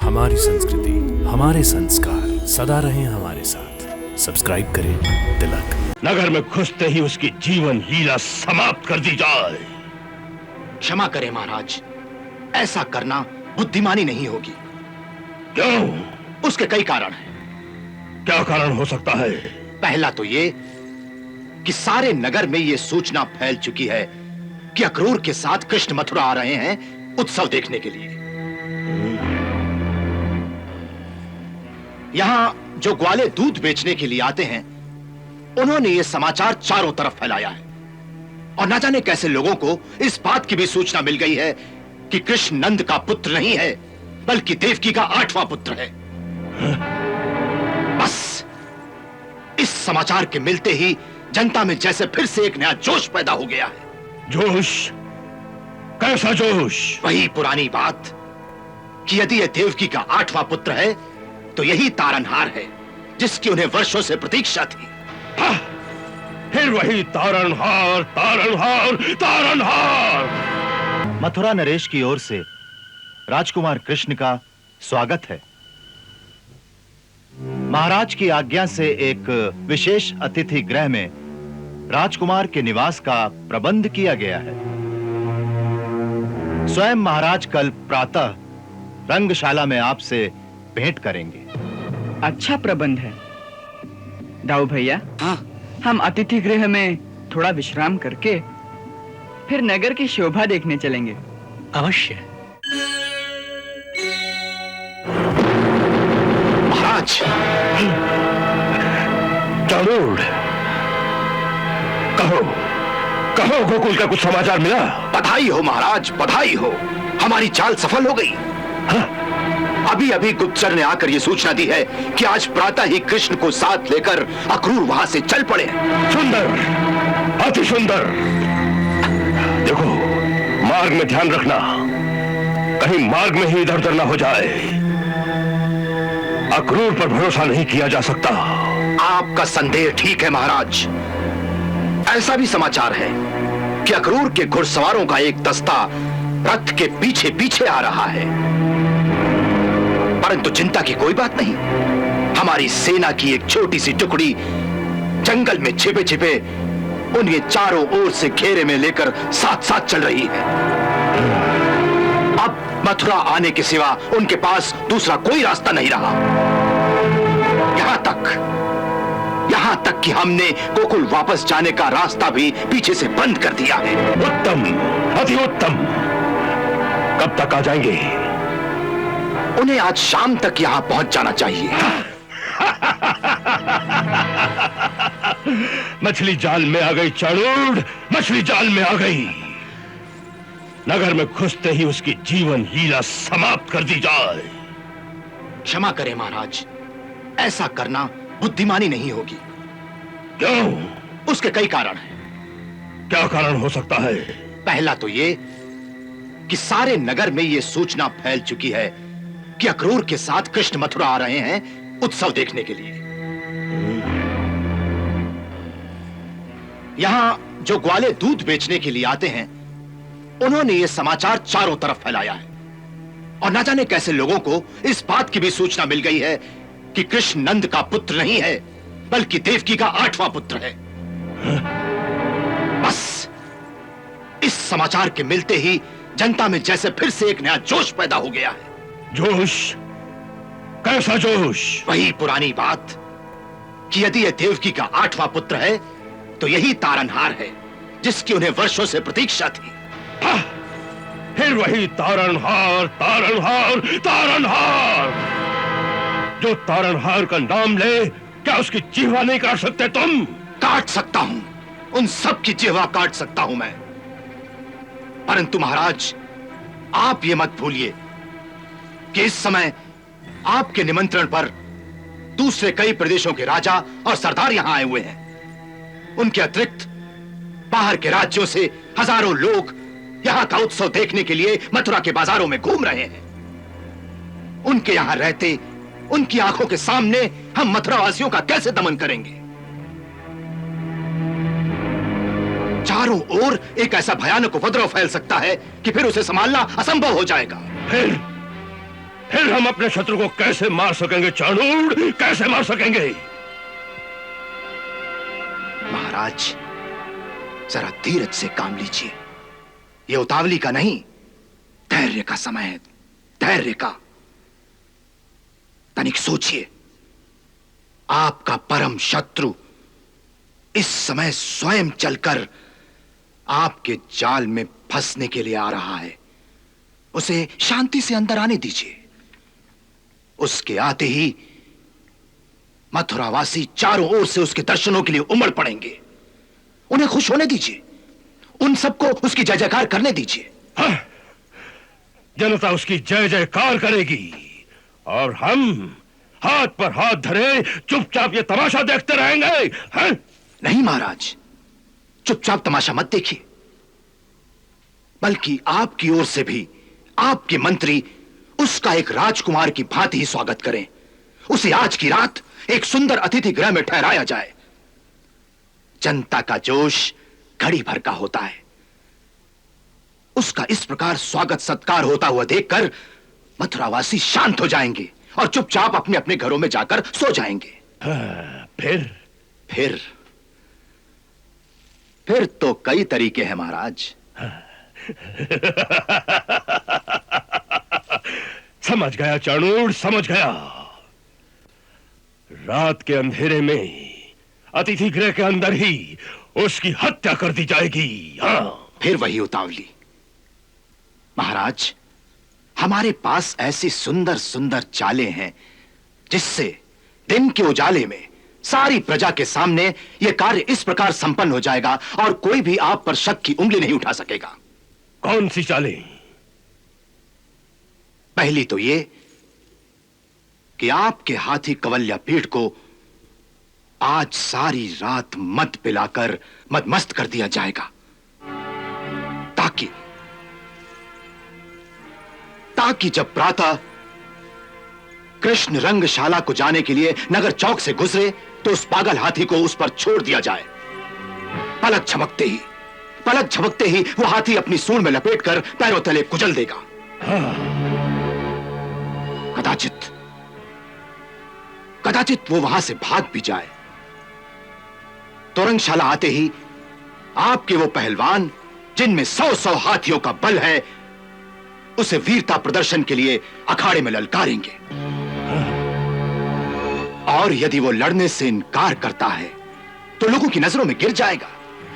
हमारी संस्कृति, हमारे संस्कार सदा रहें हमारे साथ। सब्सक्राइब करें तिलक। नगर में घुसते ही उसकी जीवन लीला समाप्त कर दी जाए। क्षमा करें महाराज, ऐसा करना बुद्धिमानी नहीं होगी। क्यों? उसके कई कारण हैं। क्या कारण हो सकता है? पहला तो ये कि सारे नगर में ये सूचना फैल चुकी है कि अक्रूर के साथ कृष्ण मथुरा आ रहे हैं उत्सव देखने के लिए। यहां जो ग्वाले दूध बेचने के लिए आते हैं, उन्होंने ये समाचार चारों तरफ फैलाया है और न जाने कैसे लोगों को इस बात की भी सूचना मिल गई है कि कृष्ण नंद का पुत्र नहीं है बल्कि देवकी का 8वां पुत्र है। बस इस समाचार के मिलते ही जनता में जैसे फिर से एक नया जोश पैदा हो गया है। जोश? कैसा जोश? वही पुरानी बात कि यदि यह देवकी का 8वां पुत्र है तो यही तारनहार है जिसकी उन्हें वर्षों से प्रतीक्षा थी। हाँ, फिर वही तारनहार, तारनहार, तारनहार। मथुरा नरेश की ओर से राजकुमार कृष्ण का स्वागत है। महाराज की आज्ञा से एक विशेष अतिथि गृह में राजकुमार के निवास का प्रबंध किया गया है। स्वयं महाराज कल प्रातः रंगशाला में आपसे भेंट करेंगे। अच्छा प्रबंध है दाऊ भैया। हाँ, हम अतिथि गृह में थोड़ा विश्राम करके फिर नगर की शोभा देखने चलेंगे। अवश्य। महाराज, जरूर कहो, कहो गोकुल का कुछ समाचार मिला? बधाई हो महाराज, बधाई हो। हमारी चाल सफल हो गई। हाँ? अभी अभी गुप्तचर ने आकर यह सूचना दी है कि आज प्रातः ही कृष्ण को साथ लेकर अक्रूर वहां से चल पड़े। सुंदर, अति सुंदर। देखो, मार्ग में ध्यान रखना, कहीं मार्ग में ही इधर उधर ना हो जाए। अक्रूर पर भरोसा नहीं किया जा सकता। आपका संदेह ठीक है महाराज। ऐसा भी समाचार है कि अक्रूर के घुड़सवारों का एक दस्ता रथ के पीछे पीछे आ रहा है, परंतु चिंता की कोई बात नहीं। हमारी सेना की एक छोटी सी टुकड़ी जंगल में छिपे छिपे उन्हें चारों ओर से घेरे में लेकर साथ साथ चल रही है। अब मथुरा आने के सिवा उनके पास दूसरा कोई रास्ता नहीं रहा। यहां तक कि हमने गोकुल वापस जाने का रास्ता भी पीछे से बंद कर दिया है। उत्तम, अति उत्तम। कब तक आ जाएंगे? उन्हें आज शाम तक यहां पहुंच जाना चाहिए। मछली जाल में आ गई चाणूर, मछली जाल में आ गई। नगर में घुसते ही उसकी जीवन लीला समाप्त कर दी जाए। क्षमा करें महाराज, ऐसा करना बुद्धिमानी नहीं होगी। क्यों? उसके कई कारण हैं। क्या कारण हो सकता है? पहला तो ये कि सारे नगर में ये सूचना फैल चुकी है कि अक्रूर के साथ कृष्ण मथुरा आ रहे हैं उत्सव देखने के लिए। यहां जो ग्वाले दूध बेचने के लिए आते हैं, उन्होंने ये समाचार चारों तरफ फैलाया है और न जाने कैसे लोगों को इस बात की भी सूचना मिल गई है कि कृष्ण नंद का पुत्र नहीं है बल्कि देवकी का 8वां पुत्र है। बस इस समाचार के मिलते ही जनता में जैसे फिर से एक नया जोश पैदा हो गया है। जोश? कैसा जोश? वही पुरानी बात कि यदि यह देवकी का 8वां पुत्र है तो यही तारनहार है जिसकी उन्हें वर्षों से प्रतीक्षा थी। हाँ, फिर वही तारनहार, तारनहार, तारनहार। जो तारनहार का नाम ले, क्या उसकी जिह्वा नहीं काट सकते तुम? काट सकता हूं, उन सब की जिह्वा काट सकता हूं मैं। परंतु महाराज, आप ये मत भूलिए कि इस समय आपके निमंत्रण पर दूसरे कई प्रदेशों के राजा और सरदार यहां आए हुए हैं। उनके अतिरिक्त बाहर के राज्यों से हजारों लोग यहां का उत्सव देखने के लिए मथुरा के बाजारों में घूम रहे हैं। उनके यहां रहते, उनकी आंखों के सामने हम मथुरा वासियों का कैसे दमन करेंगे? चारों ओर एक ऐसा भयानक उपद्रव फैल सकता है कि फिर उसे संभालना असंभव हो जाएगा। फिर हम अपने शत्रु को कैसे मार सकेंगे चाणूर, कैसे मार सकेंगे? महाराज, जरा धीरज से काम लीजिए। यह उतावली का नहीं, धैर्य का समय है, धैर्य का। तनिक सोचिए, आपका परम शत्रु इस समय स्वयं चलकर आपके जाल में फंसने के लिए आ रहा है। उसे शांति से अंदर आने दीजिए। उसके आते ही मथुरावासी चारों ओर से उसके दर्शनों के लिए उमड़ पड़ेंगे। उन्हें खुश होने दीजिए, उन सबको उसकी जय जयकार करने दीजिए। हाँ, जनता उसकी जय जयकार करेगी और हम हाथ पर हाथ धरे चुपचाप ये तमाशा देखते रहेंगे। हाँ? नहीं महाराज, चुपचाप तमाशा मत देखिए, बल्कि आपकी ओर से भी आपके मंत्री उसका एक राजकुमार की भांति ही स्वागत करें। उसे आज की रात एक सुंदर अतिथि गृह में ठहराया जाए। जनता का जोश घड़ी भर का होता है। उसका इस प्रकार स्वागत सत्कार होता हुआ देखकर मथुरावासी शांत हो जाएंगे और चुपचाप अपने अपने घरों में जाकर सो जाएंगे। फिर तो कई तरीके हैं महाराज। समझ गया चाणूर, समझ गया। रात के अंधेरे में अतिथि गृह के अंदर ही उसकी हत्या कर दी जाएगी। हाँ। फिर वही उतावली। महाराज, हमारे पास ऐसी सुंदर सुंदर चालें हैं जिससे दिन के उजाले में सारी प्रजा के सामने यह कार्य इस प्रकार संपन्न हो जाएगा और कोई भी आप पर शक की उंगली नहीं उठा सकेगा। कौन सी चालें? पहली तो ये कि आपके हाथी कवल्या पीठ को आज सारी रात मद पिलाकर मदमस्त कर दिया जाएगा, ताकि जब प्रातः कृष्ण रंगशाला को जाने के लिए नगर चौक से गुजरे तो उस पागल हाथी को उस पर छोड़ दिया जाए। पलक झपकते ही वो हाथी अपनी सूंड में लपेटकर पैरों तले कुचल देगा। कदाचित वो वहां से भाग भी जाए तो रंगशाला आते ही आपके वो पहलवान जिनमें 100 हाथियों का बल है उसे वीरता प्रदर्शन के लिए अखाड़े में ललकारेंगे। और यदि वो लड़ने से इनकार करता है तो लोगों की नजरों में गिर जाएगा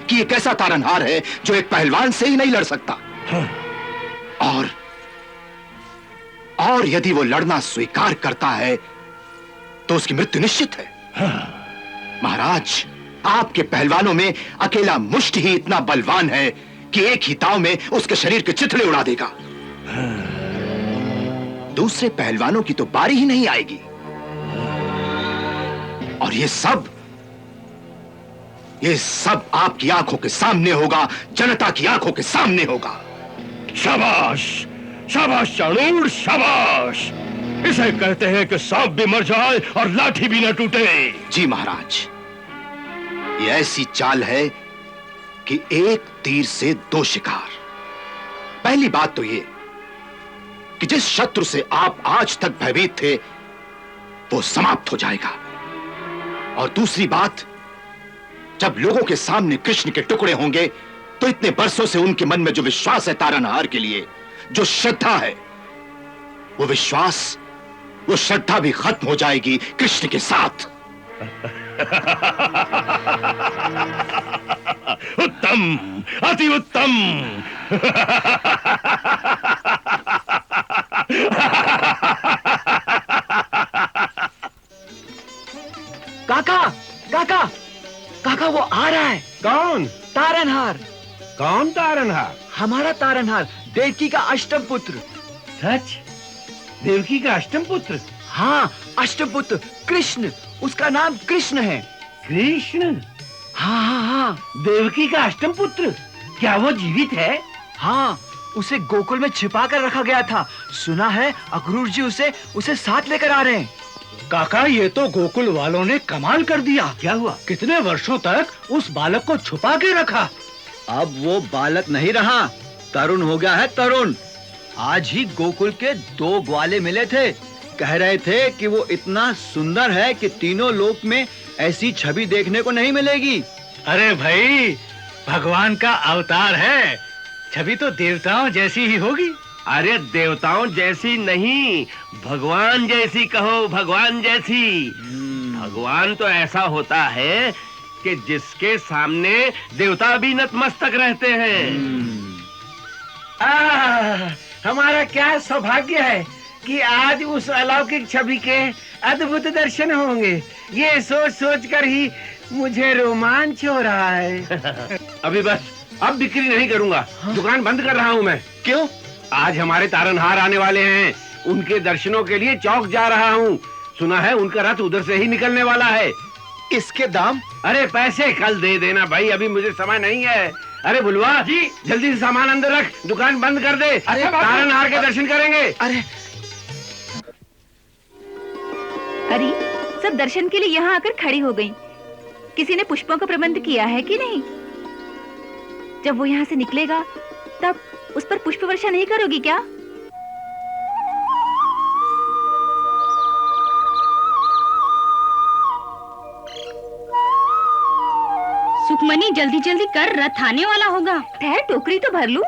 कि एक ऐसा तारनहार है जो एक पहलवान से ही नहीं लड़ सकता। और यदि वो लड़ना स्वीकार करता है तो उसकी मृत्यु निश्चित है। महाराज, आपके पहलवानों में अकेला मुष्ट ही इतना बलवान है कि एक ही ताव में उसके शरीर के चिथड़े उड़ा देगा। दूसरे पहलवानों की तो बारी ही नहीं आएगी। और ये सब आपकी आंखों के सामने होगा, जनता की आंखों के सामने होगा। शाबाश, शाबाश चाणूर, शाबाश। इसे कहते हैं कि सांप भी मर जाए और लाठी भी न टूटे। जी महाराज, ये ऐसी चाल है कि एक तीर से 2 शिकार। पहली बात तो ये कि जिस शत्रु से आप आज तक भयभीत थे वो समाप्त हो जाएगा। और दूसरी बात, जब लोगों के सामने कृष्ण के टुकड़े होंगे तो इतने बरसों से उनके मन में जो विश्वास है तारनहार के लिए, जो श्रद्धा है, वो विश्वास, वो श्रद्धा भी खत्म हो जाएगी कृष्ण के साथ। उत्तम, अति उत्तम। काका वो आ रहा है। कौन? तारनहार। कौन तारनहार? हमारा तारनहार, देवकी का अष्टम पुत्र। सच? देवकी का अष्टम पुत्र? हाँ, अष्टम पुत्र कृष्ण, उसका नाम कृष्ण है। कृष्ण? हाँ। देवकी का अष्टम पुत्र? क्या वो जीवित है? हाँ, उसे गोकुल में छिपा कर रखा गया था। सुना है अक्रूर जी उसे साथ लेकर आ रहे हैं। काका, ये तो गोकुल वालों ने कमाल कर दिया। क्या हुआ? कितने वर्षों तक उस बालक को छुपा के रखा। अब वो बालक नहीं रहा, तरुण हो गया है, तरुण। आज ही गोकुल के 2 ग्वाले मिले थे, कह रहे थे कि वो इतना सुंदर है कि तीनों लोक में ऐसी छवि देखने को नहीं मिलेगी। अरे भाई, भगवान का अवतार है, छवि तो देवताओं जैसी ही होगी। अरे देवताओं जैसी नहीं, भगवान जैसी कहो, भगवान जैसी। भगवान तो ऐसा होता है कि जिसके सामने देवता भी नतमस्तक रहते हैं। हमारा क्या सौभाग्य है कि आज उस अलौकिक छवि के अद्भुत दर्शन होंगे। ये सोच सोच कर ही मुझे रोमांच हो रहा है। अभी बस, अब बिक्री नहीं करूंगा। दुकान बंद कर रहा हूं मैं। क्यों? आज हमारे तारनहार आने वाले हैं, उनके दर्शनों के लिए चौक जा रहा हूँ। सुना है उनका रथ उधर से ही निकलने वाला है। इसके दाम? अरे पैसे कल दे देना भाई, अभी मुझे समय नहीं है। अरे बुलवा जी, जल्दी से सामान अंदर रख, दुकान बंद कर दे। अरे तारनहार के दर्शन करेंगे। अरे अरे, सब दर्शन के लिए यहाँ आकर खड़ी हो गई। किसी ने पुष्पों का प्रबंध किया है कि नहीं? जब वो यहाँ से निकलेगा तब उस पर पुष्प वर्षा नहीं करोगी क्या? सुखमनी जल्दी जल्दी कर, रथ आने वाला होगा। ठहर, टोकरी तो भर लूं।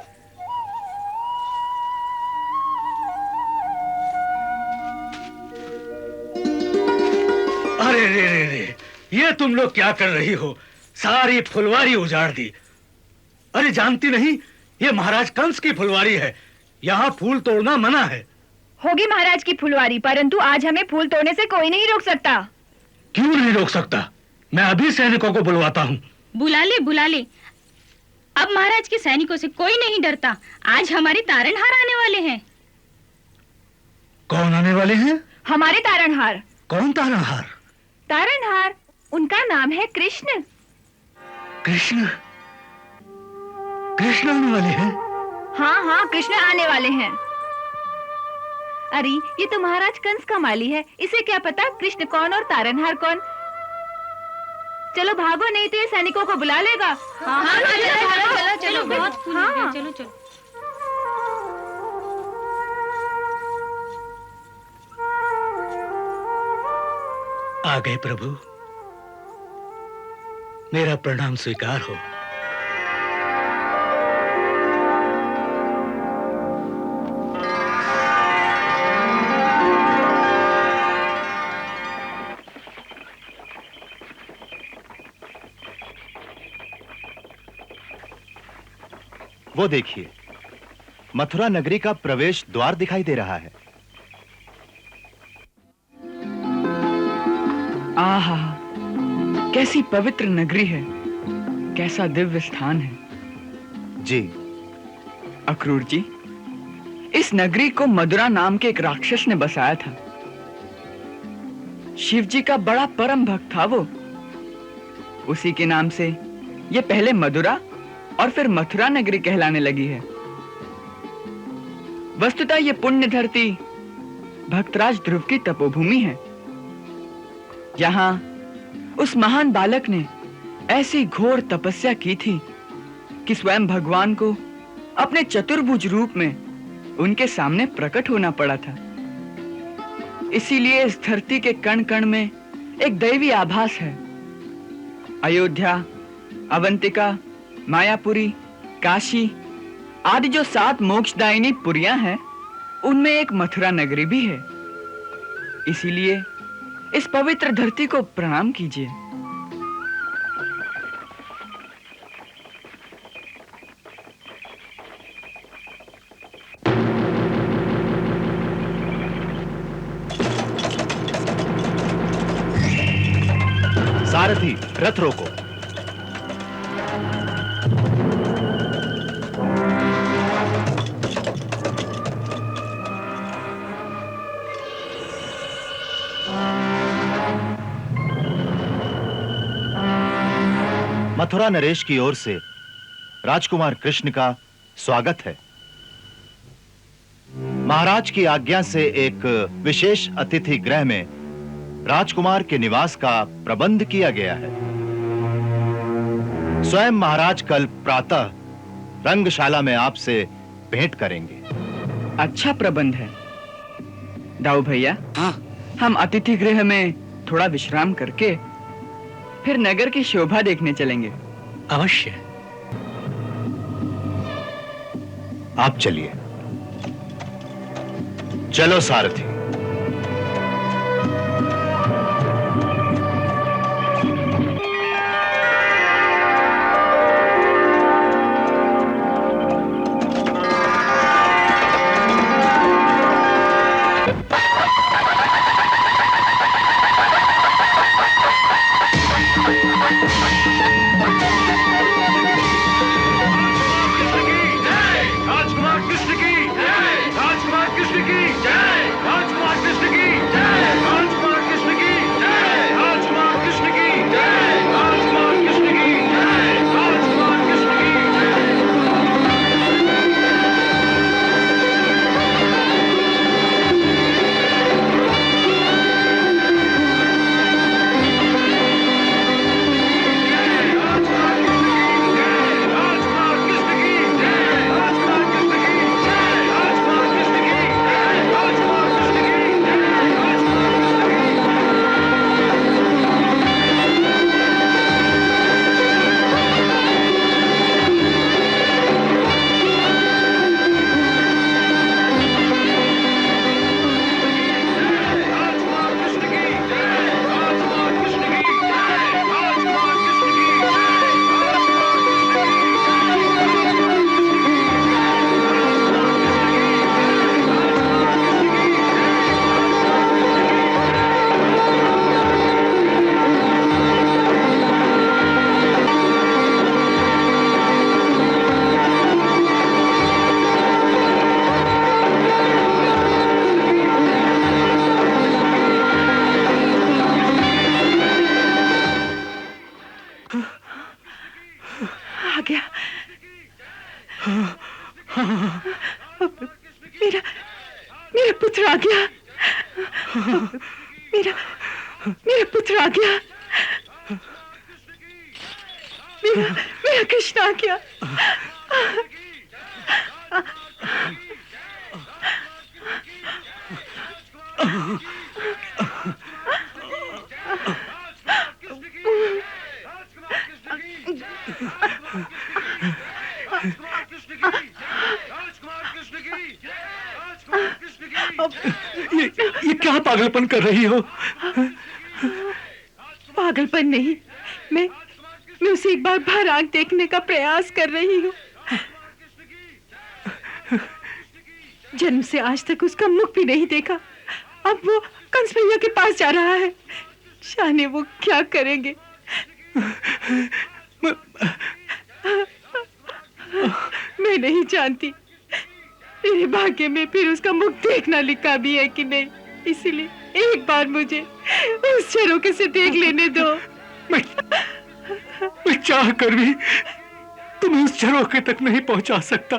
अरे रे रे रे, ये तुम लोग क्या कर रही हो? सारी फुलवारी उजाड़ दी। अरे जानती नहीं, ये महाराज कंस की फुलवारी है, यहाँ फूल तोड़ना मना है। होगी महाराज की फुलवारी, परंतु आज हमें फूल तोड़ने से कोई नहीं रोक सकता। क्यों नहीं रोक सकता? मैं अभी सैनिकों को बुलवाता हूँ। बुला ले बुला ले, अब महाराज के सैनिकों से कोई नहीं डरता। आज हमारे तारनहार आने वाले हैं। कौन आने वाले हैं? हमारे तारनहार। कौन तारनहार? तारनहार, उनका नाम है कृष्ण। कृष्ण? कृष्ण आने वाले हैं? हाँ हाँ, कृष्ण आने वाले हैं। अरे ये तो महाराज कंस का माली है, इसे क्या पता कृष्ण कौन और तारनहार कौन। चलो भागो, नहीं तो ये सैनिकों को बुला लेगा। हाँ, हाँ, चलो चलो, बहुत फूल हो गए, चलो चलो। आ गए प्रभु, मेरा प्रणाम स्वीकार हो। वो देखिए, मथुरा नगरी का प्रवेश द्वार दिखाई दे रहा है। आहा, कैसी पवित्र नगरी है, कैसा दिव्य स्थान है। जी अक्रूर जी, इस नगरी को मधुरा नाम के एक राक्षस ने बसाया था। शिव जी का बड़ा परम भक्त था वो। उसी के नाम से ये पहले मधुरा और फिर मथुरा नगरी कहलाने लगी है। वस्तुतः ये पुण्य धरती भक्तराज ध्रुव की तपोभूमि है। यहाँ उस महान बालक ने ऐसी घोर तपस्या की थी कि स्वयं भगवान को अपने चतुर्भुज रूप में उनके सामने प्रकट होना पड़ा था। इसीलिए इस धरती के कण कण में एक दैवी आभास है। अयोध्या, अवंतिका, मायापुरी, काशी आदि जो 7 मोक्षदायिनी पुरियां हैं, उनमें एक मथुरा नगरी भी है। इसीलिए इस पवित्र धरती को प्रणाम कीजिए। सारथी, रथ रोको। मथुरा नरेश की ओर से राजकुमार कृष्ण का स्वागत है। महाराज की आज्ञा से एक विशेष अतिथि गृह में राजकुमार के निवास का प्रबंध किया गया है। स्वयं महाराज कल प्रातः रंगशाला में आपसे भेंट करेंगे। अच्छा प्रबंध है। दाऊ भैया, हाँ। हम अतिथि गृह में थोड़ा विश्राम करके फिर नगर की शोभा देखने चलेंगे। अवश्य। आप चलिए। चलो सारथी। मेरा पुत्र आ गया। मेरा पुत्र आ गया। मेरा कृष्ण आ गया। ये क्या पागलपन कर रही हो? पागलपन नहीं, मैं उसे एक बार भर आंख देखने का प्रयास कर रही हूँ। जन्म से आज तक उसका मुख भी नहीं देखा। अब वो कंस भैया के पास जा रहा है। जाने वो क्या करेंगे। मैं नहीं जानती मेरे भाग्य में फिर उसका मुख देखना लिखा भी है कि नहीं, इसीलिए एक बार मुझे उस झरोखे से देख लेने दो। मैं चाह कर भी तुम्हें उस झरोखे तक नहीं पहुंचा सकता।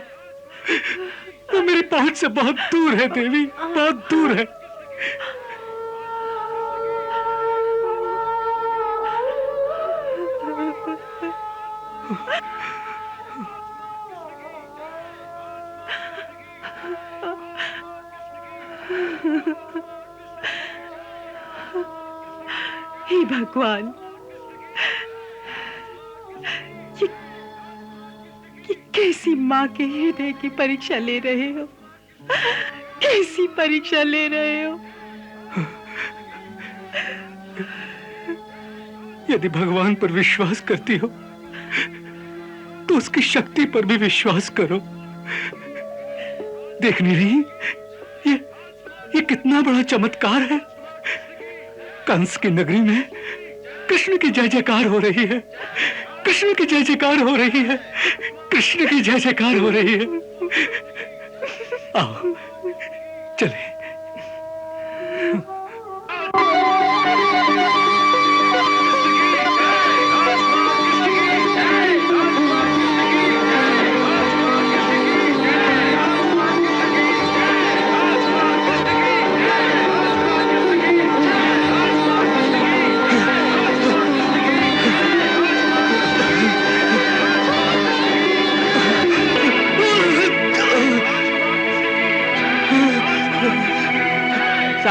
वो मेरी पहुंच से बहुत दूर है देवी, बहुत दूर है। हे भगवान, ये कैसी माँ के हृदय की परीक्षा ले रहे हो? कैसी परीक्षा ले रहे हो? यदि भगवान पर विश्वास करती हो तो उसकी शक्ति पर भी विश्वास करो। देखनी रही ये कितना बड़ा चमत्कार है। कंस की नगरी में कृष्ण की जय जयकार हो रही है। कृष्ण की जय जयकार हो रही है। कृष्ण की जय जयकार हो रही है। आओ चले।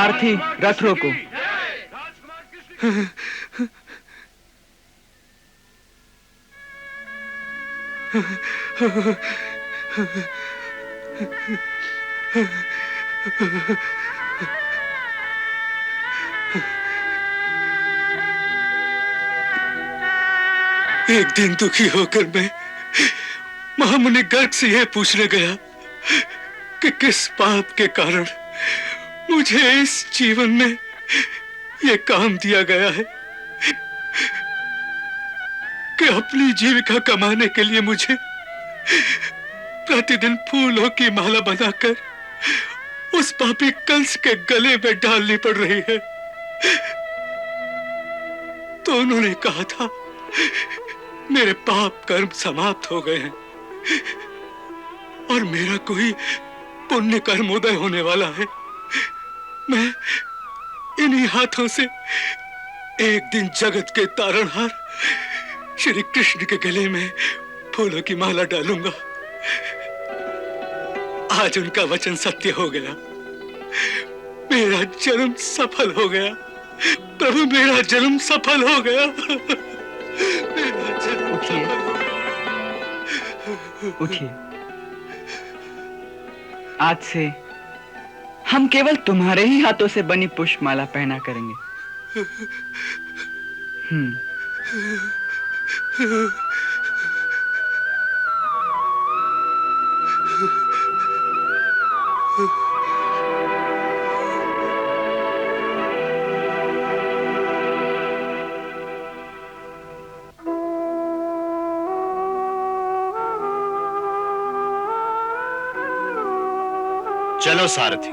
सारथी रथ रोको। एक दिन दुखी होकर मैं महामुनि गर्ग से यह पूछने गया कि किस पाप के कारण मुझे इस जीवन में यह काम दिया गया है कि अपनी जीविका कमाने के लिए मुझे प्रतिदिन फूलों की माला बनाकर उस पापी कंस के गले में डालनी पड़ रही है। तो उन्होंने कहा था मेरे पाप कर्म समाप्त हो गए हैं और मेरा कोई पुण्य कर्म उदय होने वाला है। मैं इन्हीं हाथों से एक दिन जगत के तारणहार श्री कृष्ण के गले में फूलों की माला डालूंगा। आज उनका वचन सत्य हो गया, मेरा जन्म सफल हो गया। प्रभु मेरा जन्म सफल हो गया। मेरा जन्म उठिए, सफल। उठिए। आज से हम केवल तुम्हारे ही हाथों से बनी पुष्पमाला पहना करेंगे। चलो सारथी।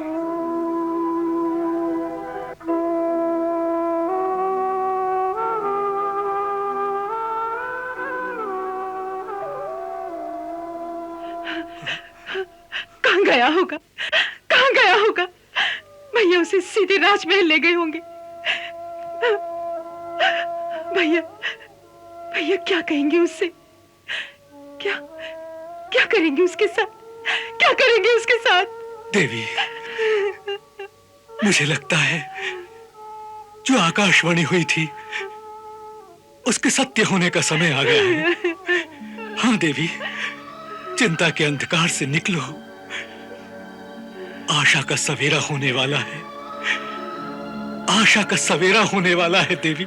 कहाँ गया होगा, कहाँ गया होगा? भैया उसे सीधे राजमहल ले गए होंगे। भैया, भैया क्या कहेंगे उससे? क्या क्या करेंगे उसके साथ? क्या करेंगे उसके साथ? देवी, मुझे लगता है जो आकाशवाणी हुई थी उसके सत्य होने का समय आ गया है। हाँ देवी, चिंता के अंधकार से निकलो, आशा का सवेरा होने वाला है। आशा का सवेरा होने वाला है देवी।